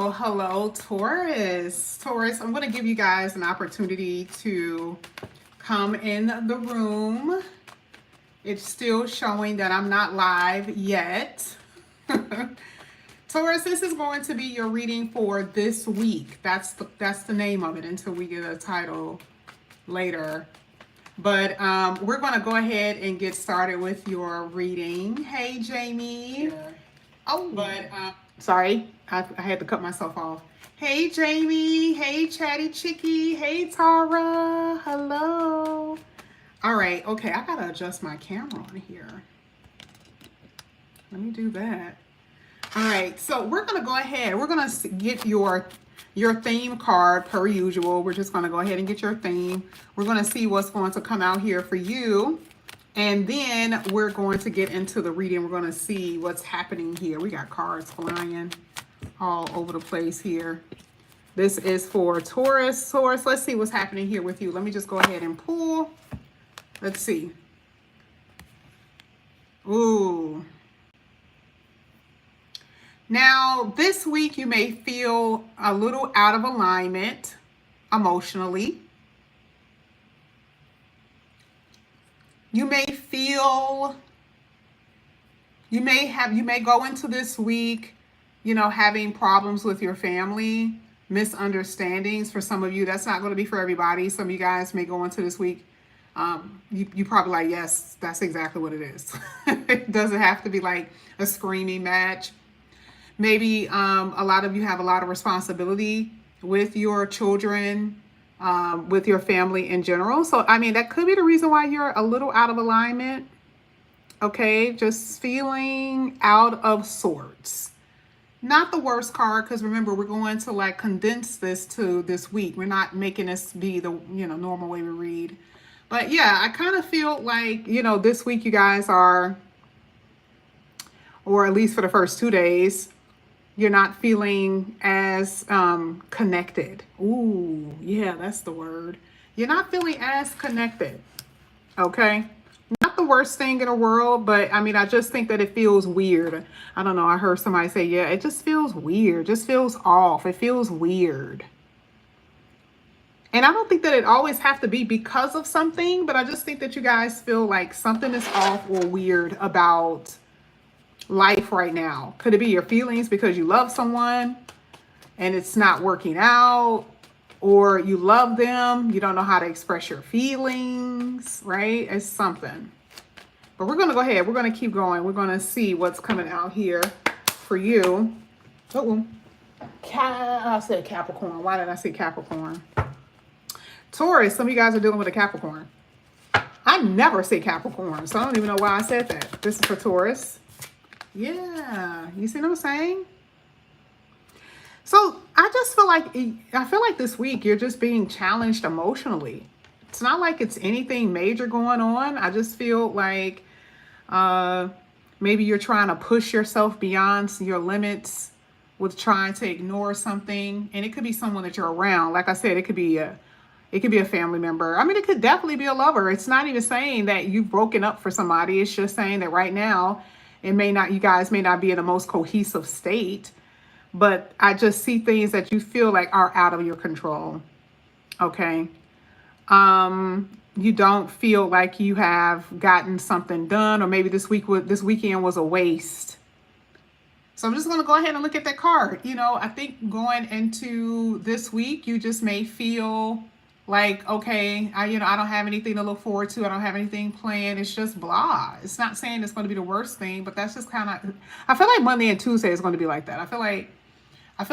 Oh, hello, Taurus. Taurus, I'm going to give you guys an opportunity to come in the room. It's still showing that I'm not live yet. Taurus, this is going to be your reading for this week. That's the name of it until we get a title later. But we're going to go ahead and get started with your reading. Hey, Jamie. Yeah. Oh, but sorry, I had to cut myself off. Hey, Jamie. Hey, Chatty Chicky. Hey, Tara. Hello. All right. Okay, I gotta adjust my camera on here. Let me do that. All right. So we're gonna go ahead. We're gonna get your theme card per usual. We're just gonna go ahead and get your theme. We're gonna see what's going to come out here for you. And then we're going to get into the reading. We're going to see what's happening here. We got cards flying all over the place here. This is for Taurus. Taurus, let's see what's happening here with you. Let me just go ahead and pull. Let's see. Ooh. Now, this week you may feel a little out of alignment emotionally. You may feel, you may go into this week, having problems with your family, misunderstandings. For some of you, that's not going to be for everybody. Some of you guys may go into this week. You probably like, yes, that's exactly what it is. It doesn't have to be like a screaming match. Maybe a lot of you have a lot of responsibility with your children, with your family in general. So, I mean, that could be the reason why you're a little out of alignment. Okay, just feeling out of sorts. Not the worst card, because remember, we're going to like condense this to this week. We're not making this be the, normal way we read. But yeah, I kind of feel like, this week you guys are, or at least for the first 2 days, you're not feeling as connected. Ooh, yeah, that's the word. You're not feeling as connected, okay? Not the worst thing in the world, but I mean, I just think that it feels weird. I don't know, I heard somebody say, yeah, it just feels weird. Just feels off. It feels weird. And I don't think that it always have to be because of something, but I just think that you guys feel like something is off or weird about life right now. Could it be your feelings because you love someone and it's not working out, or you love them, you don't know how to express your feelings, right? It's something. But we're going to go ahead. We're going to keep going. We're going to see what's coming out here for you. I said Capricorn. Why did I say Capricorn? Taurus, some of you guys are dealing with a Capricorn. I never say Capricorn, so I don't even know why I said that. This is for Taurus. Yeah, you see what I'm saying? So I just feel like this week you're just being challenged emotionally. It's not like it's anything major going on. I just feel like maybe you're trying to push yourself beyond your limits with trying to ignore something. And it could be someone that you're around. Like I said, it could be a family member. I mean, it could definitely be a lover. It's not even saying that you've broken up for somebody. It's just saying that right now, you guys may not be in the most cohesive state, but I just see things that you feel like are out of your control. Okay. You don't feel like you have gotten something done, or maybe this weekend was a waste. So I'm just going to go ahead and look at that card. I think going into this week, you just may feel like, okay, I don't have anything to look forward to. I don't have anything planned. It's just blah. It's not saying it's going to be the worst thing, but that's just kind of, I feel like Monday and Tuesday is going to be like that. I feel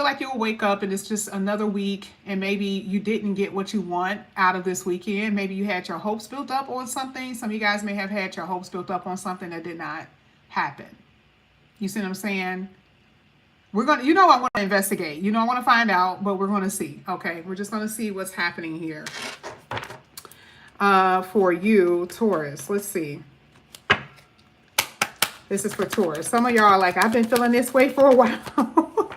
like you'll wake up and it's just another week, and maybe you didn't get what you want out of this weekend. Maybe you had your hopes built up on something. Some of you guys may have had your hopes built up on something that did not happen. You see what I'm saying? I want to investigate. I want to find out, but we're going to see. Okay, we're just going to see what's happening here for you, Taurus. Let's see. This is for Taurus. Some of y'all are like, I've been feeling this way for a while.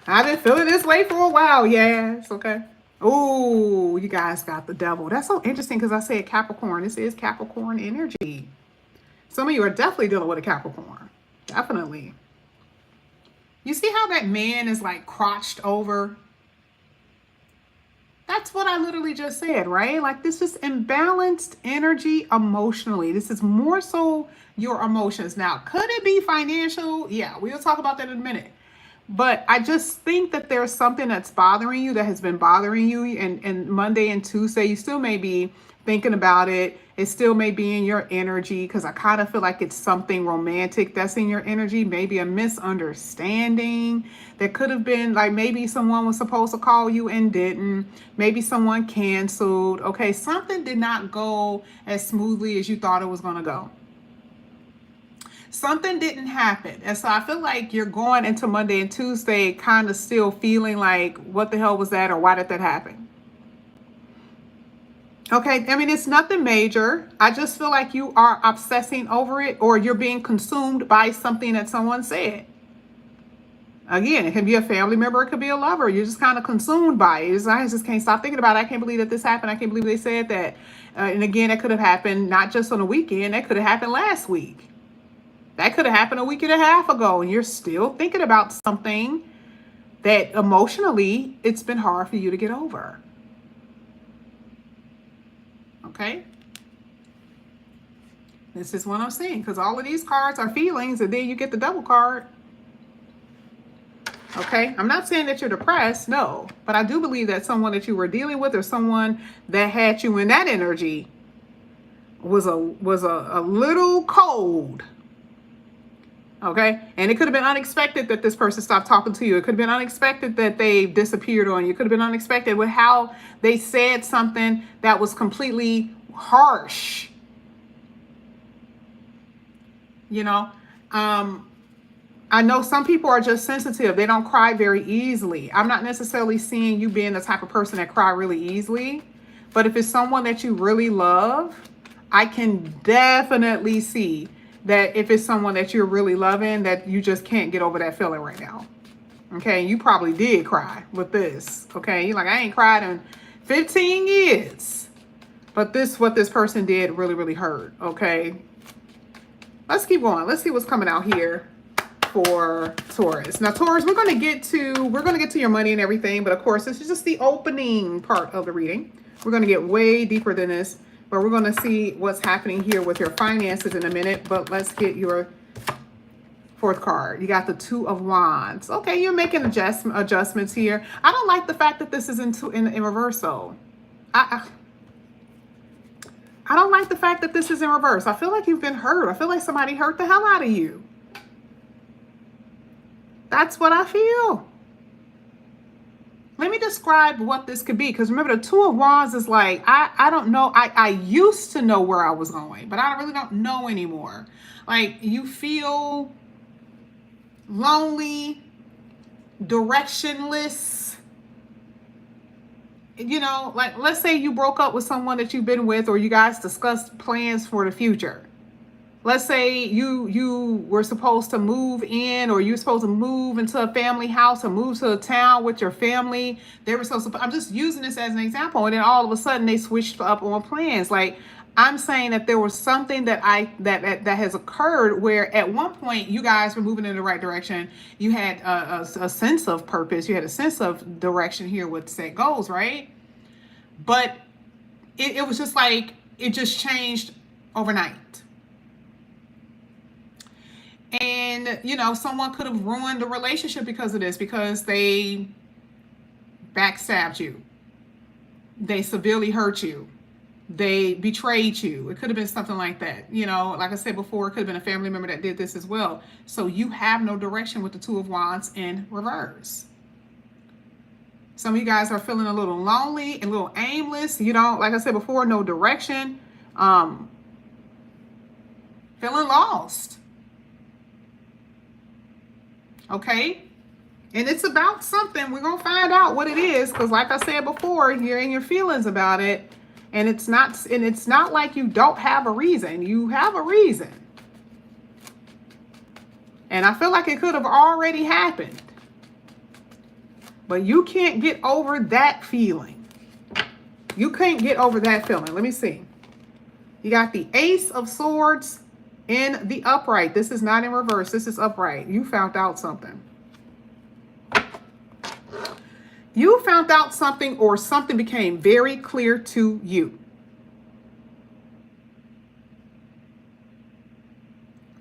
I've been feeling this way for a while. Yes, okay. Oh, you guys got the devil. That's so interesting because I said Capricorn. This is Capricorn energy. Some of you are definitely dealing with a Capricorn. Definitely. You see how that man is like crouched over? That's what I literally just said, right? Like this is imbalanced energy emotionally. This is more so your emotions. Now, could it be financial? Yeah, we'll talk about that in a minute. But I just think that there's something that's bothering you, that has been bothering you. And Monday and Tuesday, you still may be thinking about it. It still may be in your energy, because I kind of feel like it's something romantic that's in your energy. Maybe a misunderstanding. There could have been like maybe someone was supposed to call you and didn't. Maybe someone canceled. Okay, something did not go as smoothly as you thought it was going to go. Something didn't happen. And so I feel like you're going into Monday and Tuesday kind of still feeling like, what the hell was that? Or why did that happen? Okay, I mean, it's nothing major. I just feel like you are obsessing over it, or you're being consumed by something that someone said. Again, it can be a family member, it could be a lover. You're just kind of consumed by it. I just can't stop thinking about it. I can't believe that this happened. I can't believe they said that. And again, that could have happened not just on a weekend. That could have happened last week. That could have happened a week and a half ago. And you're still thinking about something that emotionally it's been hard for you to get over. Okay? This is what I'm saying, because all of these cards are feelings, and then you get the double card. Okay? I'm not saying that you're depressed, no. But I do believe that someone that you were dealing with, or someone that had you in that energy, was a little cold. Okay? And it could have been unexpected that this person stopped talking to you. It could have been unexpected that they disappeared on you. It could have been unexpected with how they said something that was completely harsh. You know, I know some people are just sensitive. They don't cry very easily. I'm not necessarily seeing you being the type of person that cry really easily. But if it's someone that you really love, I can definitely see that if it's someone that you're really loving, that you just can't get over that feeling right now. Okay, you probably did cry with this. Okay, you're like, I ain't cried in 15 years. But what this person did really, really hurt. Okay, let's keep going. Let's see what's coming out here for Taurus. Now, Taurus, we're gonna get to your money and everything, but of course, this is just the opening part of the reading. We're gonna get way deeper than this. But we're going to see what's happening here with your finances in a minute. But let's get your fourth card. You got the Two of Wands. Okay, you're making adjustments here. I don't like the fact that this is in reverse, though. I don't like the fact that this is in reverse. I feel like you've been hurt. I feel like somebody hurt the hell out of you. That's what I feel. Let me describe what this could be, because remember, the Two of Wands is like, I don't know. I used to know where I was going, but I really don't know anymore. Like, you feel lonely, directionless. You know, like, let's say you broke up with someone that you've been with, or you guys discussed plans for the future. Let's say you were supposed to move in, or you were supposed to move into a family house, or move to a town with your family. They were supposed to, I'm just using this as an example. And then all of a sudden they switched up on plans. Like, I'm saying that there was something that has occurred where at one point you guys were moving in the right direction. You had a sense of purpose. You had a sense of direction here with set goals, right? But it was just like, it just changed overnight. And, you know, someone could have ruined the relationship because of this, because they backstabbed you. They severely hurt you. They betrayed you. It could have been something like that. You know, like I said before, it could have been a family member that did this as well. So you have no direction with the Two of Wands in reverse. Some of you guys are feeling a little lonely and a little aimless. You know, like I said before, no direction. Feeling lost. Okay, and it's about something. We're gonna find out what it is, because like I said before, you're in your feelings about it, and it's not like you don't have a reason. You have a reason, and I feel like it could have already happened, but you can't get over that feeling. You can't get over that feeling. Let me see. You got the Ace of Swords in the upright. This is not in reverse. This is upright. You found out something. You found out something, or something became very clear to you.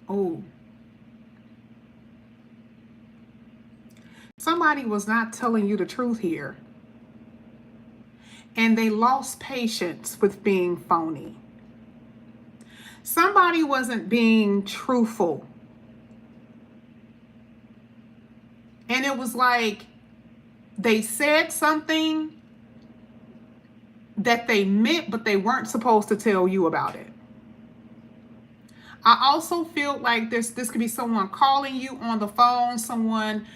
Oh, somebody was not telling you the truth here, and they lost patience with being phony. Somebody wasn't being truthful, and it was like they said something that they meant, but they weren't supposed to tell you about it. I also feel like this could be someone calling you on the phone, someone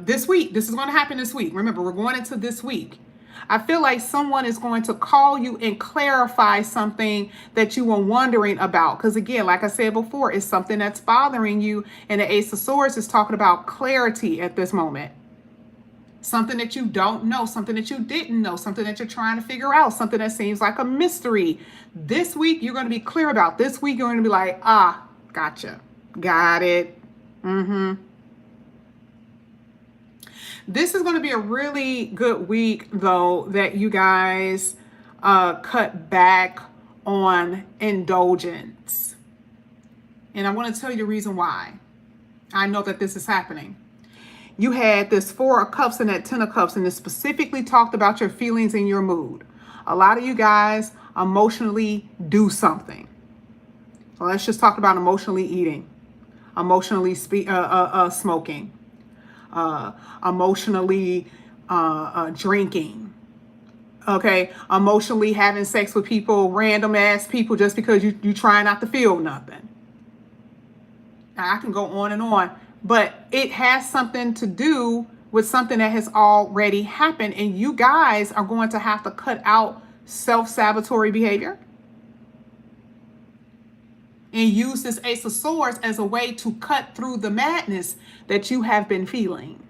this week. This is going to happen this week. Remember, we're going into this week. I feel like someone is going to call you and clarify something that you were wondering about. Because again, like I said before, it's something that's bothering you. And the Ace of Swords is talking about clarity at this moment. Something that you don't know, something that you didn't know, something that you're trying to figure out, something that seems like a mystery. This week, you're going to be clear about. This week, you're going to be like, gotcha. Got it. This is going to be a really good week, though, that you guys cut back on indulgence. And I want to tell you the reason why. I know that this is happening. You had this Four of Cups and that Ten of Cups, and it specifically talked about your feelings and your mood. A lot of you guys emotionally do something. So let's just talk about emotionally eating, emotionally smoking, emotionally drinking, okay, emotionally having sex with people, random ass people, just because you try not to feel nothing. Now, I can go on and on, but it has something to do with something that has already happened, and you guys are going to have to cut out self-sabotatory behavior and use this Ace of Swords as a way to cut through the madness that you have been feeling.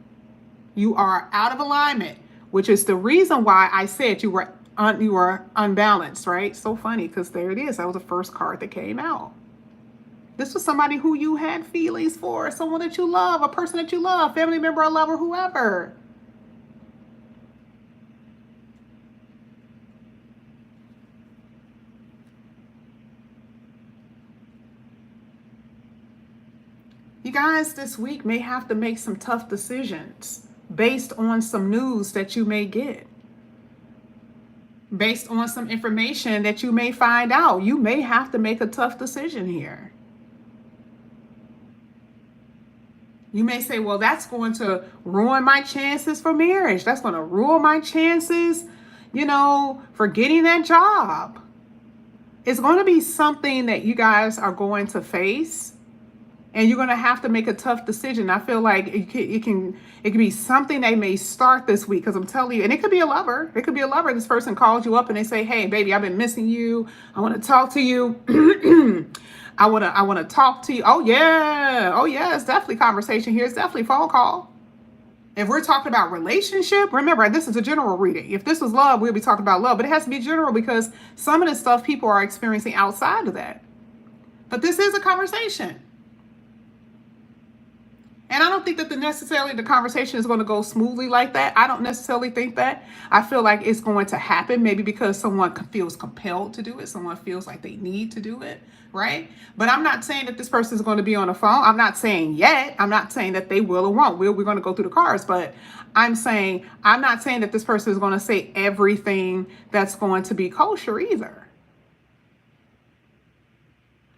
You are out of alignment, which is the reason why I said you were unbalanced, right? So funny, because there it is. That was the first card that came out. This was somebody who you had feelings for, someone that you love, a person that you love, family member, a lover, whoever. You guys this week may have to make some tough decisions based on some news that you may get. Based on some information that you may find out. You may have to make a tough decision here. You may say, well, that's going to ruin my chances for marriage. That's going to ruin my chances, for getting that job. It's going to be something that you guys are going to face, and you're going to have to make a tough decision. I feel like it can be something they may start this week, because I'm telling you, and it could be a lover. It could be a lover. This person calls you up and they say, hey, baby, I've been missing you. I want to talk to you. I want to talk to you. Oh yeah, it's definitely conversation here. It's definitely phone call. If we're talking about relationship, remember, this is a general reading. If this was love, we'll be talking about love, but it has to be general because some of the stuff people are experiencing outside of that. But this is a conversation. And I don't think that necessarily the conversation is going to go smoothly like that. I don't necessarily think that. I feel like it's going to happen maybe because someone feels compelled to do it. Someone feels like they need to do it, right? But I'm not saying that this person is going to be on the phone. I'm not saying yet. I'm not saying that they will or won't. We're going to go through the cards. But I'm not saying that this person is going to say everything that's going to be kosher either.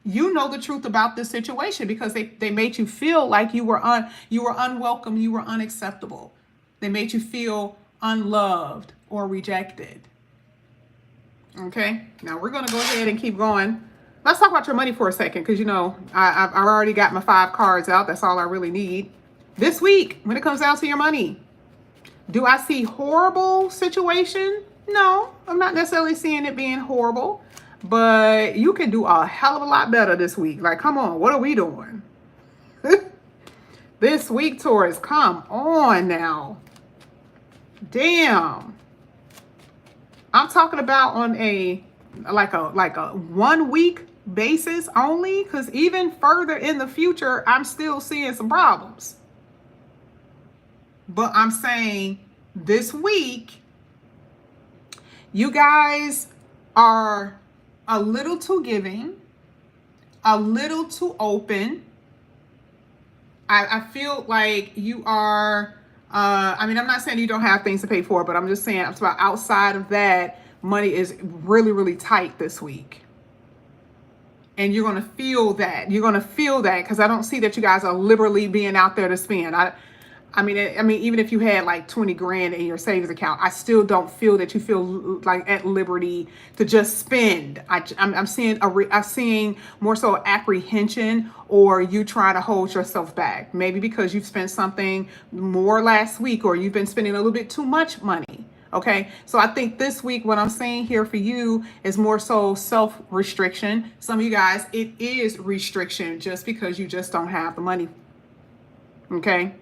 You know the truth about this situation because they made you feel like you were unwelcome, you were unacceptable. They made you feel unloved or rejected. Okay, now we're going to go ahead and keep going. Let's talk about your money for a second because, I've already got my 5 cards out. That's all I really need. This week, when it comes down to your money, do I see horrible situation? No, I'm not necessarily seeing it being horrible. But you can do a hell of a lot better this week. Like, come on, what are we doing? This week, Taurus, come on now. Damn. I'm talking about on a 1 week basis only, because even further in the future, I'm still seeing some problems. But I'm saying this week, you guys are a little too giving, a little too open. I feel like you are, I mean, I'm not saying you don't have things to pay for, but I'm just saying it's about outside of that, money is really, really tight this week. And you're going to feel that. You're going to feel that because I don't see that you guys are liberally being out there to spend. I mean, even if you had like 20 grand in your savings account, I still don't feel that you feel like at liberty to just spend. I'm seeing more so apprehension, or you trying to hold yourself back. Maybe because you've spent something more last week, or you've been spending a little bit too much money. Okay, so I think this week what I'm saying here for you is more so self-restriction. Some of you guys, it is restriction just because you just don't have the money. Okay.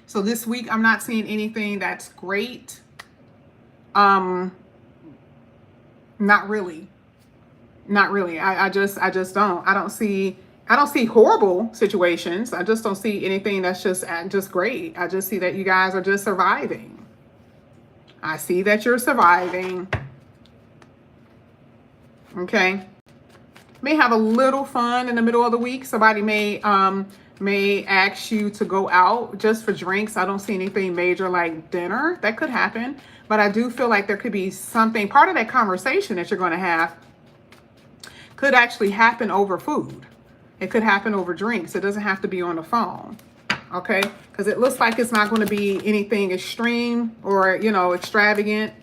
So this week, I'm not seeing anything that's great. Not really. Not really. I just don't. I don't see horrible situations. I just don't see anything that's just great. I just see that you guys are just surviving. I see that you're surviving. Okay. May have a little fun in the middle of the week. Somebody may ask you to go out just for drinks. I don't see anything major like dinner. That could happen. But I do feel like there could be something, part of that conversation that you're going to have could actually happen over food. It could happen over drinks. It doesn't have to be on the phone. Okay? Because it looks like it's not going to be anything extreme or, extravagant.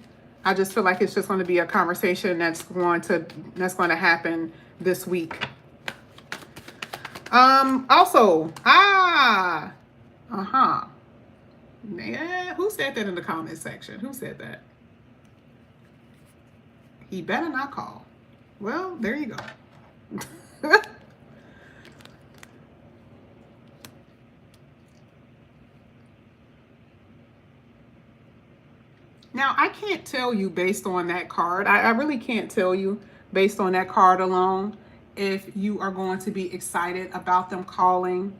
I just feel like it's just going to be a conversation that's going to happen this week. Also, yeah, who said that in the comment section? Who said that? He better not call. Well, there you go. Now, I can't tell you based on that card. I really can't tell you based on that card alone if you are going to be excited about them calling.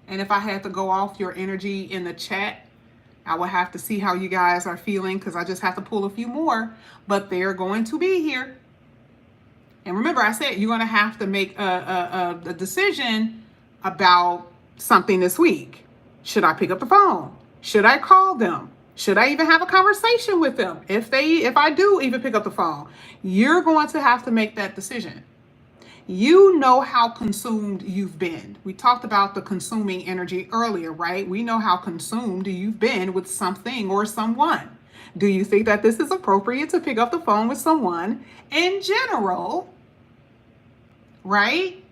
And if I had to go off your energy in the chat, I would have to see how you guys are feeling because I just have to pull a few more. But they're going to be here. And remember, I said you're going to have to make a decision about something this week. Should I pick up the phone? Should I call them? Should I even have a conversation with them? If I do even pick up the phone, you're going to have to make that decision. You know how consumed you've been. We talked about the consuming energy earlier, right? We know how consumed you've been with something or someone. Do you think that this is appropriate to pick up the phone with someone in general, right?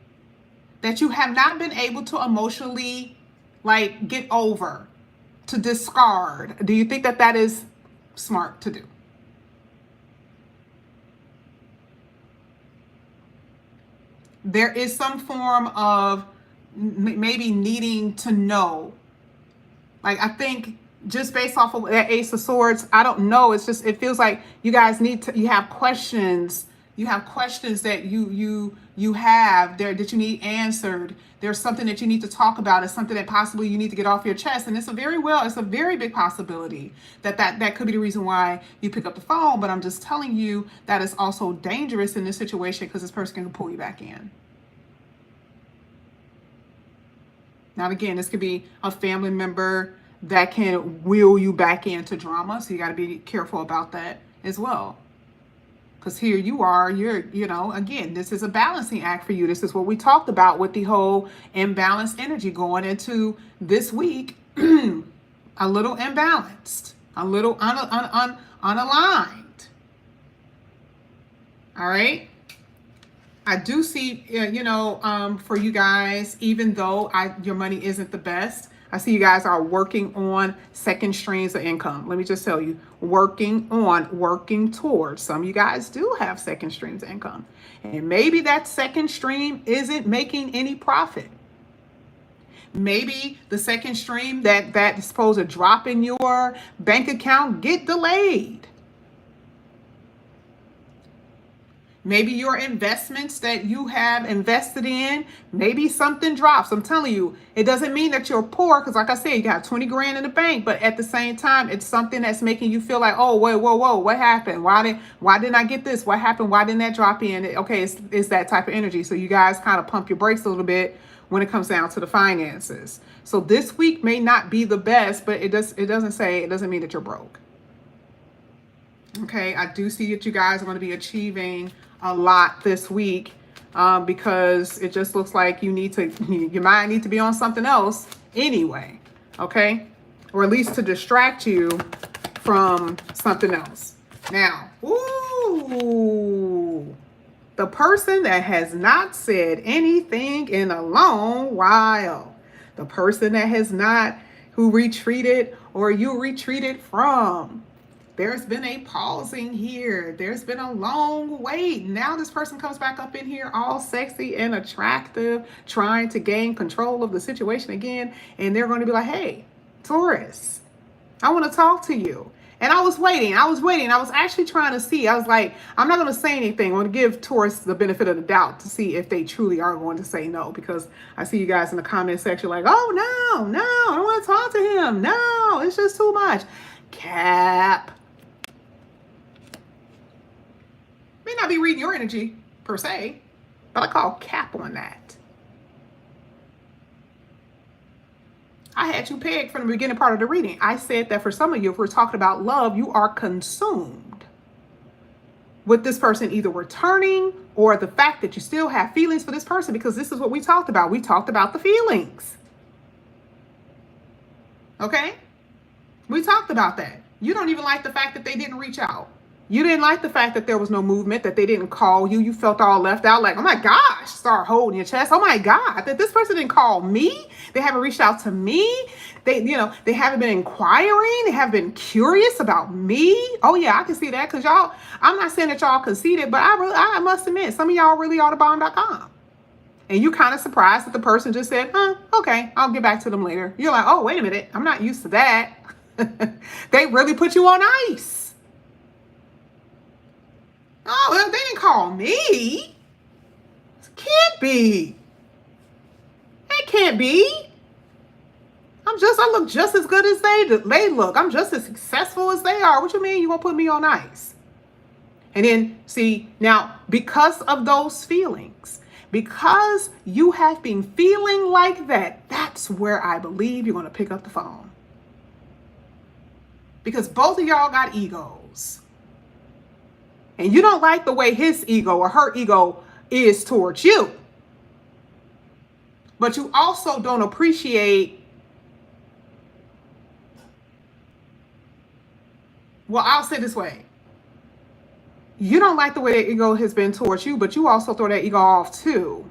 That you have not been able to emotionally get over, to discard. Do you think that is smart to do? There is some form of maybe needing to know. I think just based off of that Ace of Swords, I don't know. It's just, it feels like you guys you have questions. You have questions that you have there that you need answered. There's something that you need to talk about. It's something that possibly you need to get off your chest. And it's a very big possibility that could be the reason why you pick up the phone. But I'm just telling you that is also dangerous in this situation because this person can pull you back in. Now, again, this could be a family member that can wheel you back into drama. So you got to be careful about that as well. Because here you are, again, this is a balancing act for you. This is what we talked about with the whole imbalanced energy going into this week. A little imbalanced, a little unaligned. All right. I do see, for you guys, even though your money isn't the best, I see you guys are working on second streams of income. Let me just tell you, working towards. Some of you guys do have second streams of income. And maybe that second stream isn't making any profit. Maybe the second stream that is supposed to drop in your bank account get delayed. Maybe your investments that you have invested in, maybe something drops. I'm telling you, it doesn't mean that you're poor, because like I said, you got 20 grand in the bank, but at the same time, it's something that's making you feel like, oh, wait, whoa, what happened? Why didn't I get this? What happened? Why didn't that drop in? Okay, it's that type of energy. So you guys kind of pump your brakes a little bit when it comes down to the finances. So this week may not be the best, but it doesn't mean that you're broke. Okay, I do see that you guys are going to be achieving a lot this week, because it just looks like your mind needs to be on something else anyway. Okay, or at least to distract you from something else. Now, ooh, the person that has not said anything in a long while, the person that has not, who retreated or you retreated from. There's been a pausing here. There's been a long wait. Now this person comes back up in here all sexy and attractive, trying to gain control of the situation again. And they're going to be like, hey, Taurus, I want to talk to you. And I was waiting. I was actually trying to see. I was like, I'm not going to say anything. I want to give Taurus the benefit of the doubt to see if they truly are going to say no. Because I see you guys in the comment section like, oh, no, I don't want to talk to him. No, it's just too much. Cap. May not be reading your energy per se, but I call cap on that. I had you pegged from the beginning part of the reading. I said that for some of you, if we're talking about love, you are consumed with this person either returning or the fact that you still have feelings for this person, because this is what we talked about. We talked about the feelings. Okay? We talked about that. You don't even like the fact that they didn't reach out. You didn't like the fact that there was no movement, that they didn't call you. You felt all left out, like, oh my gosh, start holding your chest. Oh my God, that this person didn't call me. They haven't reached out to me. They haven't been inquiring. They haven't been curious about me. Oh yeah, I can see that, because y'all, I'm not saying that y'all conceited, but I must admit, some of y'all really are the bomb.com. And you kind of surprised that the person just said, okay, I'll get back to them later. You're like, oh, wait a minute, I'm not used to that. They really put you on ice. Oh, well, they didn't call me. It can't be. It can't be. I look just as good as they look. I'm just as successful as they are. What you mean you won't put me on ice? And then, see, now, because of those feelings, because you have been feeling like that, that's where I believe you're going to pick up the phone. Because both of y'all got egos. And you don't like the way his ego or her ego is towards you. But you also don't appreciate, well, I'll say this way. You don't like the way that ego has been towards you, but you also throw that ego off too.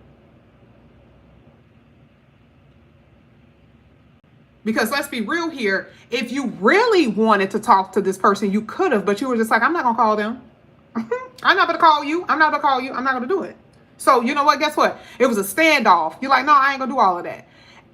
Because let's be real here. If you really wanted to talk to this person, you could have, but you were just like, I'm not going to call them. I'm not going to call you. I'm not going to call you. I'm not going to do it. So you know what? Guess what? It was a standoff. You're like, no, I ain't going to do all of that.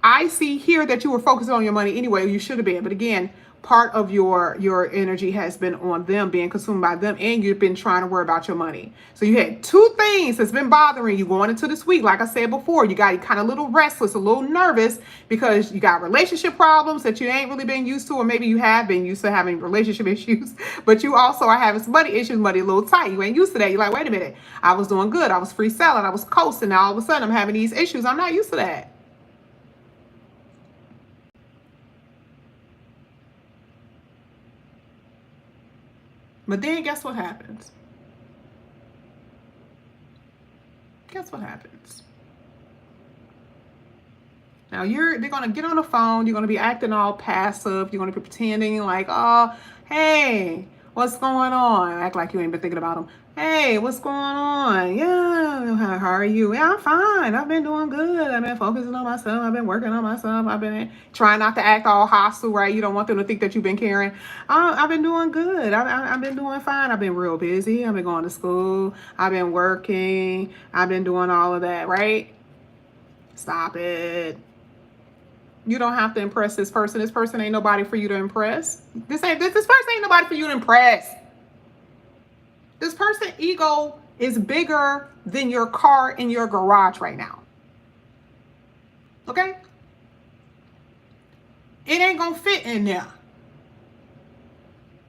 I see here that you were focusing on your money anyway. You should have been. But again, part of your energy has been on them, being consumed by them, and you've been trying to worry about your money. So you had two things that's been bothering you going into this week. Like I said before, you got kind of a little restless, a little nervous, because you got relationship problems that you ain't really been used to, or maybe you have been used to having relationship issues, but you also are having some money issues, money a little tight. You ain't used to that. You're like, wait a minute, I was doing good. I was free selling. I was coasting. Now all of a sudden I'm having these issues. I'm not used to that. But then guess what happens? Guess what happens? Now they're going to get on the phone. You're going to be acting all passive. You're going to be pretending like, oh, hey, what's going on? Act like you ain't been thinking about them. Hey, what's going on? Yeah, how are you? Yeah, I'm fine. I've been doing good. I've been focusing on myself. I've been working on myself. I've been trying not to act all hostile, right? You don't want them to think that you've been caring. I've been doing good. I've been doing fine. I've been real busy. I've been going to school. I've been working. I've been doing all of that, right? Stop it. You don't have to impress this person. This person ain't nobody for you to impress. This person ain't nobody for you to impress. This person ego is bigger than your car in your garage right now. Okay? It ain't gonna fit in there.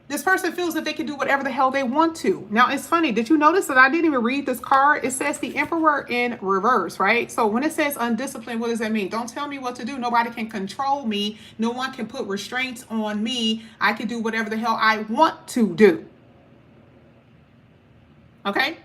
This person feels that they can do whatever the hell they want to. Now, it's funny. Did you notice that I didn't even read this card? It says the Emperor in reverse, right? So when it says undisciplined, what does that mean? Don't tell me what to do. Nobody can control me. No one can put restraints on me. I can do whatever the hell I want to do. Okay?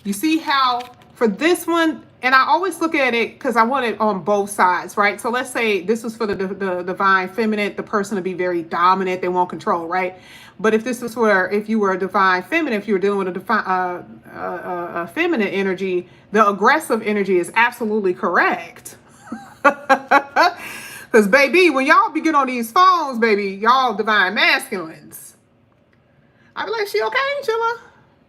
You see how for this one, and I always look at it because I want it on both sides, right? So let's say this was for the divine feminine, the person to be very dominant, they won't control, right? But if this was for, if you were a divine feminine, if you were dealing with a feminine energy, the aggressive energy is absolutely correct. Because baby, when y'all be getting on these phones, baby, y'all divine masculines, I be like, she okay, Chilla?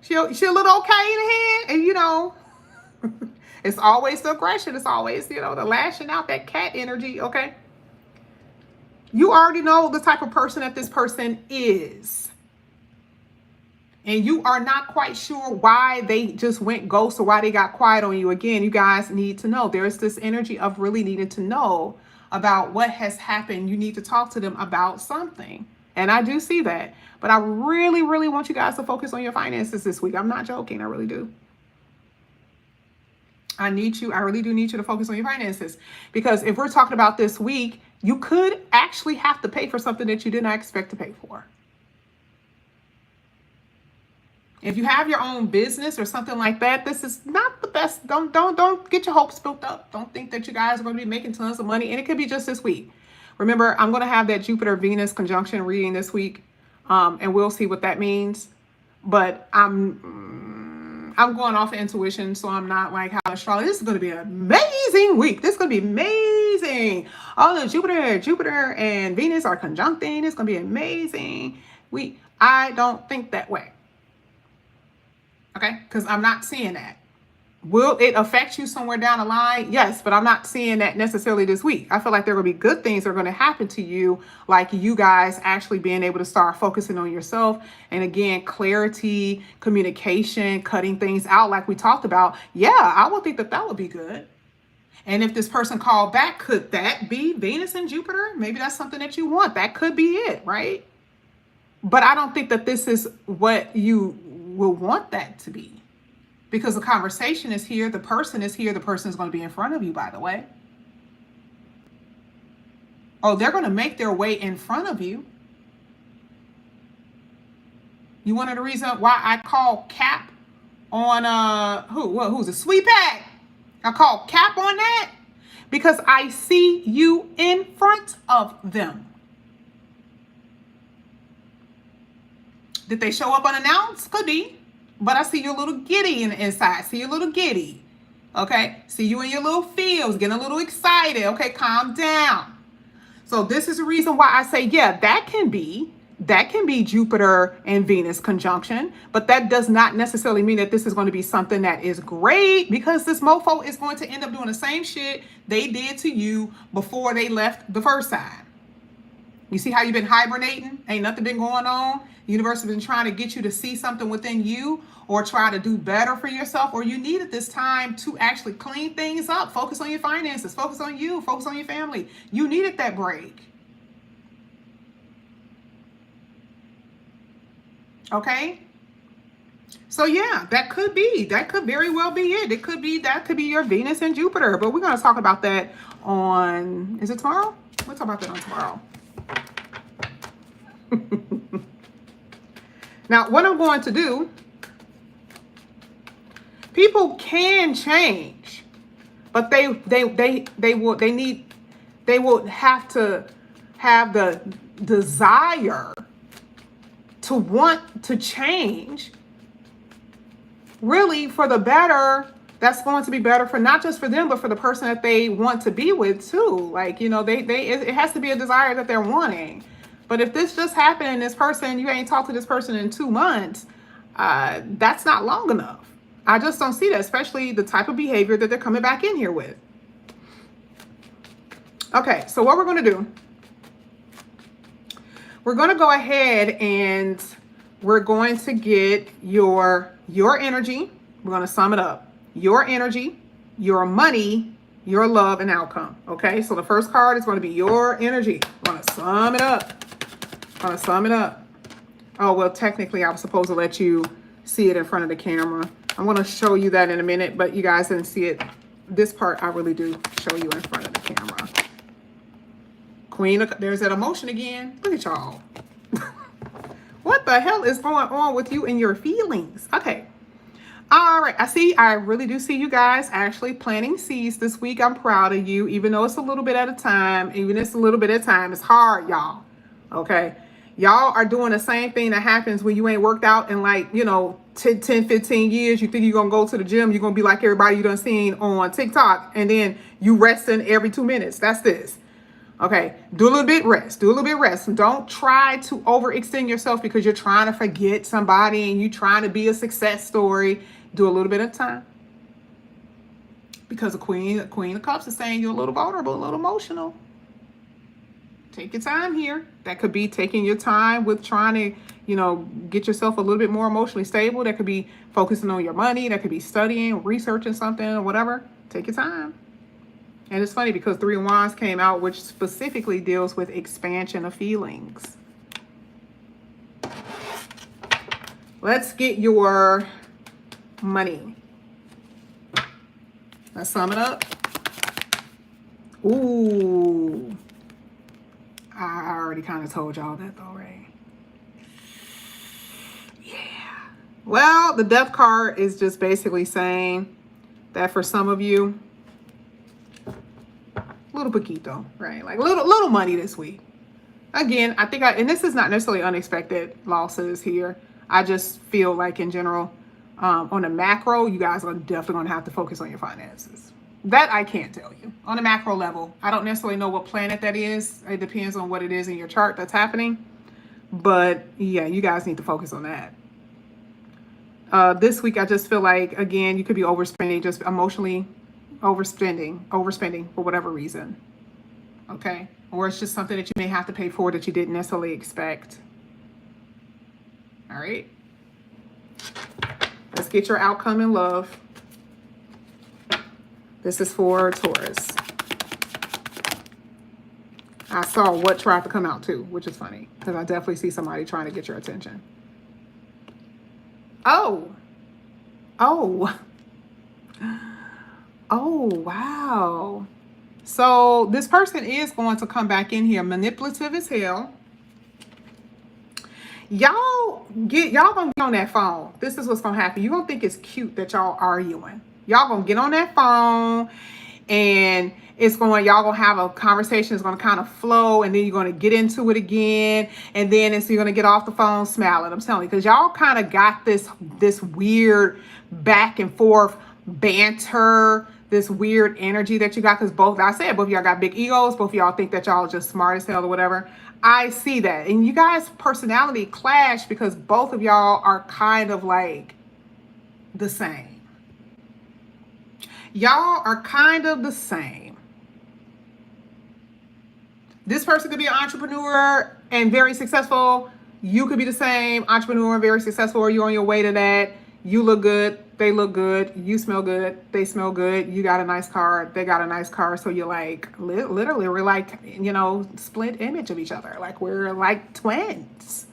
She a little okay in the head, and you know, it's always the aggression. It's always, you know, the lashing out, that cat energy, okay? You already know the type of person that this person is. And you are not quite sure why they just went ghost or why they got quiet on you. Again, you guys need to know. There's this energy of really needing to know about what has happened. You need to talk to them about something. And I do see that. But I really, really want you guys to focus on your finances this week. I'm not joking. I really do. I really do need you to focus on your finances. Because if we're talking about this week, you could actually have to pay for something that you did not expect to pay for. If you have your own business or something like that, this is not the best. Don't get your hopes built up. Don't think that you guys are going to be making tons of money. And it could be just this week. Remember, I'm going to have that Jupiter-Venus conjunction reading this week. And we'll see what that means. But I'm going off of intuition, so I'm not like how astrology. This is going to be an amazing week. This is going to be amazing. All the Jupiter and Venus are conjuncting. It's going to be amazing. I don't think that way. Okay? Because I'm not seeing that. Will it affect you somewhere down the line? Yes, but I'm not seeing that necessarily this week. I feel like there are going to be good things that are going to happen to you, like you guys actually being able to start focusing on yourself. And again, clarity, communication, cutting things out like we talked about. Yeah, I would think that that would be good. And if this person called back, could that be Venus and Jupiter? Maybe that's something that you want. That could be it, right? But I don't think that this is what you will want that to be. Because the conversation is here, the person is here, the person is going to be in front of you, by the way. Oh, they're going to make their way in front of you. You wanted the reason why I call Cap on who's a sweet bag? I call Cap on that because I see you in front of them. Did they show up unannounced? Could be. But I see you a little giddy in the inside. See you a little giddy. Okay? See you in your little feels, getting a little excited. Okay, calm down. So this is the reason why I say, yeah, that can be Jupiter and Venus conjunction. But that does not necessarily mean that this is going to be something that is great, because this mofo is going to end up doing the same shit they did to you before they left the first time. You see how you've been hibernating? Ain't nothing been going on. The universe has been trying to get you to see something within you or try to do better for yourself, or you needed this time to actually clean things up. Focus on your finances. Focus on you. Focus on your family. You needed that break. Okay? So yeah, that could very well be it. That could be your Venus and Jupiter. But we're going to talk about that on, is it tomorrow? We'll talk about that on tomorrow. Now, what I'm going to do, people can change, but they will have to have the desire to want to change, really for the better. That's going to be better for not just for them, but for the person that they want to be with too. Like, you know, it has to be a desire that they're wanting. But if this just happened and this person, you ain't talked to this person in 2 months, that's not long enough. I just don't see that, especially the type of behavior that they're coming back in here with. Okay, so what we're going to do, we're going to go ahead and we're going to get your energy. We're going to sum it up. Your energy, your money, your love, and outcome. Okay, so the first card is going to be your energy. I'm going to sum it up. I'm going to sum it up. Oh, well, technically, I was supposed to let you see it in front of the camera. I'm going to show you that in a minute, but you guys didn't see it. This part, I really do show you in front of the camera. Queen of, there's that emotion again. Look at y'all. What the hell is going on with you and your feelings? Okay. All right. I really do see you guys actually planting seeds this week. I'm proud of you, even though it's a little bit at a time. It's hard, y'all. Okay. Y'all are doing the same thing that happens when you ain't worked out in 10, 15 years. You think you're going to go to the gym. You're going to be like everybody you done seen on TikTok. And then you resting every 2 minutes. That's this. Okay. Do a little bit rest. Don't try to overextend yourself because you're trying to forget somebody and you're trying to be a success story. Do a little bit of time. Because the Queen of Cups is saying you're a little vulnerable, a little emotional. Take your time here. That could be taking your time with trying to, get yourself a little bit more emotionally stable. That could be focusing on your money. That could be studying, researching something or whatever. Take your time. And it's funny because 3 of Wands came out, which specifically deals with expansion of feelings. Let's get your money. Let's sum it up. Ooh. I already kind of told y'all that though, right? Yeah. Well, the Death card is just basically saying that for some of you, little poquito, right? Like little money this week. Again, I think and this is not necessarily unexpected losses here. I just feel like in general, on the macro, you guys are definitely going to have to focus on your finances. That I can't tell you. On a macro level, I don't necessarily know what planet that is. It depends on what it is in your chart that's happening. But yeah, you guys need to focus on that. This week, I just feel like, again, you could be overspending, just emotionally overspending for whatever reason. Okay? Or it's just something that you may have to pay for that you didn't necessarily expect. All right? Let's get your outcome in love. This is for Taurus. I saw what tried to come out too, which is funny because I definitely see somebody trying to get your attention. Oh, wow. So this person is going to come back in here manipulative as hell. Y'all gonna get on that phone. This is what's gonna happen. You're gonna think it's cute that y'all arguing. Y'all gonna get on that phone and y'all gonna have a conversation. It's gonna kind of flow and then you're gonna get into it again. And then you're gonna get off the phone smiling. I'm telling you, because y'all kind of got this weird back and forth banter, this weird energy that you got. Because both of y'all got big egos. Both of y'all think that y'all are just smart as hell or whatever. I see that. And you guys' personality clash because both of y'all are kind of like the same. Y'all are kind of the same. This person could be an entrepreneur and very successful. You could be the same entrepreneur and very successful, or you're on your way to that. You look good. They look good. You smell good. They smell good. You got a nice car. They got a nice car. So you're like, literally, we're like, split image of each other. Like we're like twins.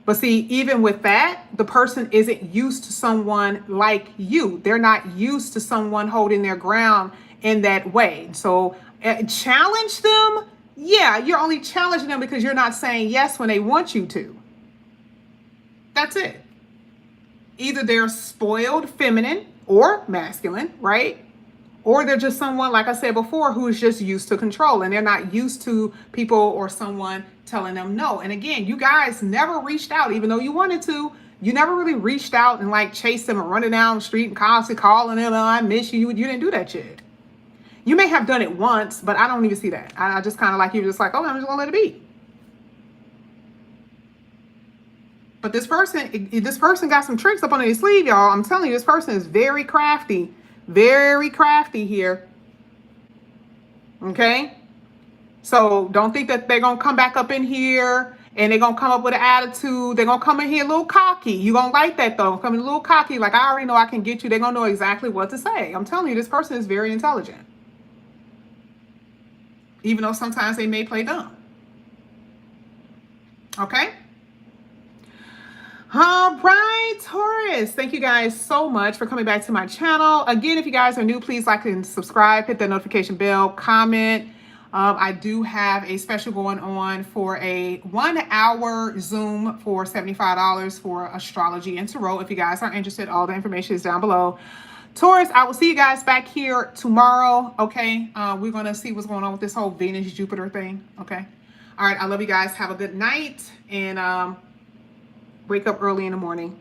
But see, even with that, the person isn't used to someone like you. They're not used to someone holding their ground in that way. So challenge them. Yeah, you're only challenging them because you're not saying yes when they want you to. That's it. Either they're spoiled feminine or masculine, right? Or they're just someone, like I said before, who is just used to control and they're not used to people or someone telling them no. And again, you guys never reached out, even though you wanted to. You never really reached out and like chased them and running down the street and constantly calling them, oh, I miss you. You didn't do that shit. You may have done it once, but I don't even see that. I just kind of like, you're just like, oh, I'm just gonna let it be. But this person got some tricks up on his sleeve, y'all. I'm telling you, this person is very crafty here. Okay? So don't think that they're going to come back up in here And they're going to come up with an attitude. They're going to come in here a little cocky. You're going to like that, though. Come in a little cocky, like, I already know I can get you. They're going to know exactly what to say. I'm telling you, this person is very intelligent. Even though sometimes they may play dumb. Okay? All right, Taurus. Thank you guys so much for coming back to my channel. Again, if you guys are new, please like and subscribe. Hit the notification bell. Comment. I do have a special going on for a 1-hour Zoom for $75 for astrology and tarot. If you guys are interested, all the information is down below. Taurus, I will see you guys back here tomorrow. Okay. We're going to see what's going on with this whole Venus-Jupiter thing. Okay. All right. I love you guys. Have a good night. And wake up early in the morning.